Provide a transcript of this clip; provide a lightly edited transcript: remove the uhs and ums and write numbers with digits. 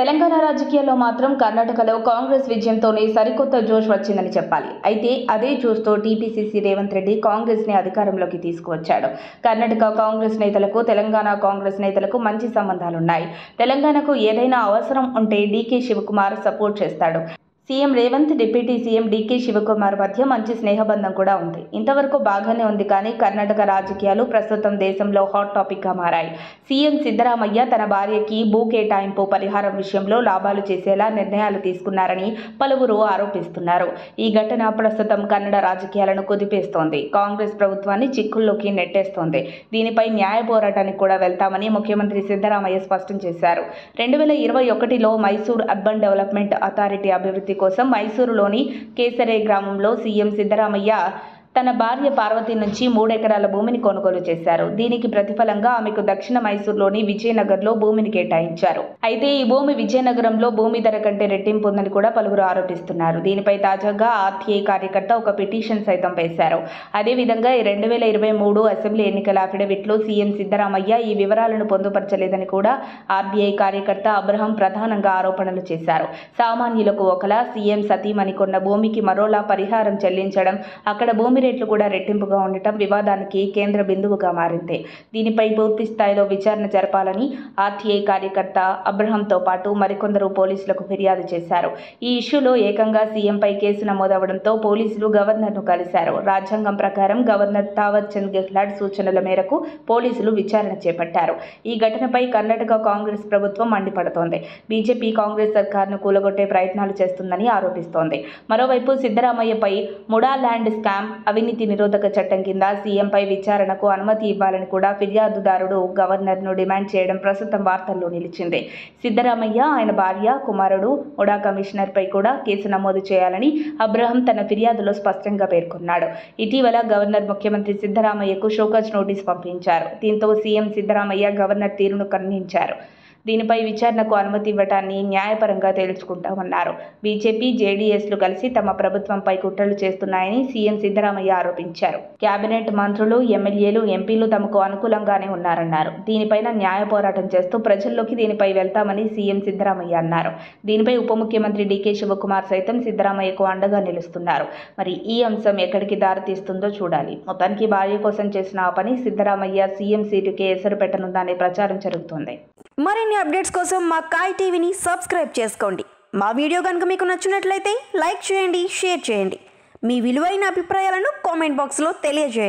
తెలంగాణ రాజకీయాల్లో మాత్రం కర్ణాటకలో కాంగ్రెస్ విజయంతోనే సరికొత్త జోష్ వచ్చిందని చెప్పాలి. అయితే అదే జోష్తో టీపీసీసీ రేవంత్ రెడ్డి కాంగ్రెస్ని అధికారంలోకి తీసుకువచ్చాడు. కర్ణాటక కాంగ్రెస్ నేతలకు తెలంగాణ కాంగ్రెస్ నేతలకు మంచి సంబంధాలున్నాయి. తెలంగాణకు ఏదైనా అవసరం ఉంటే డీకే శివకుమార్ సపోర్ట్ చేస్తాడు. CM Revanth, deputy CM DK Shivakumar మధ్య మంచి స్నేహబంధం కూడా ఉంది. ఇంతవరకు బాగానే ఉంది. కానీ కర్ణాటక రాజకీయాలు ప్రస్తుతం దేశంలో హాట్ టాపిక్గా మారాయి. సీఎం సిద్ధరామయ్య తన భార్యకి భూ కేటాయింపు పరిహారం విషయంలో లాభాలు చేసేలా నిర్ణయాలు తీసుకున్నారని పలువురు ఆరోపిస్తున్నారు. ఈ ఘటన ప్రస్తుతం కన్నడ రాజకీయాలను కుదిపేస్తోంది. కాంగ్రెస్ ప్రభుత్వాన్ని చిక్కుల్లోకి నెట్టేస్తోంది. దీనిపై న్యాయ పోరాటానికి కూడా వెళ్తామని ముఖ్యమంత్రి సిద్ధరామయ్య స్పష్టం చేశారు. 2021లో మైసూర్ అర్బన్ డెవలప్మెంట్ అథారిటీ అభివృద్ధి కోసం మైసూరులోని కేసరే గ్రామంలో సీఎం సిద్ధరామయ్య తన భార్య పార్వతి నుంచి 3 ఎకరాల భూమిని కొనుగోలు చేశారు. దీనికి ప్రతిఫలంగా ఆమెకు దక్షిణ మైసూరులోని విజయనగర్లో భూమిని కేటాయించారు. అయితే ఈ భూమి విజయనగరంలో భూమి ధర కంటే రెట్టింపు ఉందని కూడా పలువురు ఆరోపిస్తున్నారు. దీనిపై తాజాగా ఆర్టీఐ కార్యకర్త ఒక పిటిషన్ సైతం వేశారు. అదేవిధంగా 2023 అసెంబ్లీ ఎన్నికల అఫిడవిట్లో సీఎం సిద్ధరామయ్య ఈ వివరాలను పొందుపరచలేదని కూడా ఆర్టీఐ కార్యకర్త అబ్రహం ప్రధానంగా ఆరోపణలు చేశారు. సామాన్యులకు ఒకలా, సీఎం సతీమణి కొన్న భూమికి మరోలా పరిహారం చెల్లించడం, అక్కడ భూమి రేట్లు కూడా రెట్టింపుగా ఉండటం వివాదానికి కేంద్ర బిందువుగా మారింది. దీనిపై పూర్తి స్థాయిలో విచారణ జరపాలని ఆర్టీఐ కార్యకర్త అబ్రహంతో పాటు మరికొందరు పోలీసులకు ఫిర్యాదు చేశారు. ఈ ఇష్యూలో ఏకంగా సీఎంపై కేసు నమోదవడంతో పోలీసులు గవర్నర్ను కలిశారు. రాజ్యాంగం ప్రకారం గవర్నర్ థావర్ చంద్ గెహ్లాట్ సూచనల మేరకు పోలీసులు విచారణ చేపట్టారు. ఈ ఘటనపై కర్ణాటక కాంగ్రెస్ ప్రభుత్వం మండిపడుతోంది. బీజేపీ కాంగ్రెస్ సర్కార్ను కూలగొట్టే ప్రయత్నాలు చేస్తుందని ఆరోపిస్తోంది. మరోవైపు సిద్ధరామయ్యపై ముడా ల్యాండ్ స్కామ్, అవినీతి నిరోధక చట్టం కింద సీఎంపై విచారణకు అనుమతి ఇవ్వాలని కూడా ఫిర్యాదుదారుడు గవర్నర్ను డిమాండ్ చేయడం ప్రస్తుతం వార్తల్లో నిలిచింది. సిద్ధరామయ్య, ఆయన భార్య, కుమారుడు ముడా కమిషనర్పై కూడా కేసు నమోదు చేయాలని అబ్రహం తన ఫిర్యాదులో స్పష్టంగా పేర్కొన్నాడు. ఇటీవల గవర్నర్ ముఖ్యమంత్రి సిద్ధరామయ్యకు షోకాజ్ నోటీస్ పంపించారు. దీంతో సీఎం సిద్ధరామయ్య గవర్నర్ తీరును ఖండించారు. దీనిపై విచారణకు అనుమతి ఇవ్వటాన్ని న్యాయపరంగా తేల్చుకుంటామన్నారు. బీజేపీ, జేడీఎస్లు కలిసి తమ ప్రభుత్వంపై కుట్రలు చేస్తున్నాయని సీఎం సిద్ధరామయ్య ఆరోపించారు. కేబినెట్ మంత్రులు, ఎమ్మెల్యేలు, ఎంపీలు తమకు అనుకూలంగానే ఉన్నారన్నారు. దీనిపైన న్యాయ పోరాటం చేస్తూ ప్రజల్లోకి దీనిపై వెళ్తామని సీఎం సిద్ధరామయ్య అన్నారు. దీనిపై ఉప ముఖ్యమంత్రి డీకే శివకుమార్ సైతం సిద్ధరామయ్యకు అండగా నిలుస్తున్నారు. మరి ఈ అంశం ఎక్కడికి దారితీస్తుందో చూడాలి. మొత్తానికి భార్య కోసం చేసిన ఆ పని సిద్ధరామయ్య సీఎం సీటుకే ఎసరు పెట్టనుందనే ప్రచారం జరుగుతోంది. మరిన్ని అప్డేట్స్ కోసం మా కాయ్ టీవీని సబ్స్క్రైబ్ చేసుకోండి. మా వీడియో కనుక మీకు నచ్చినట్లయితే లైక్ చేయండి, షేర్ చేయండి. మీ విలువైన అభిప్రాయాలను కామెంట్ బాక్స్లో తెలియజేయండి.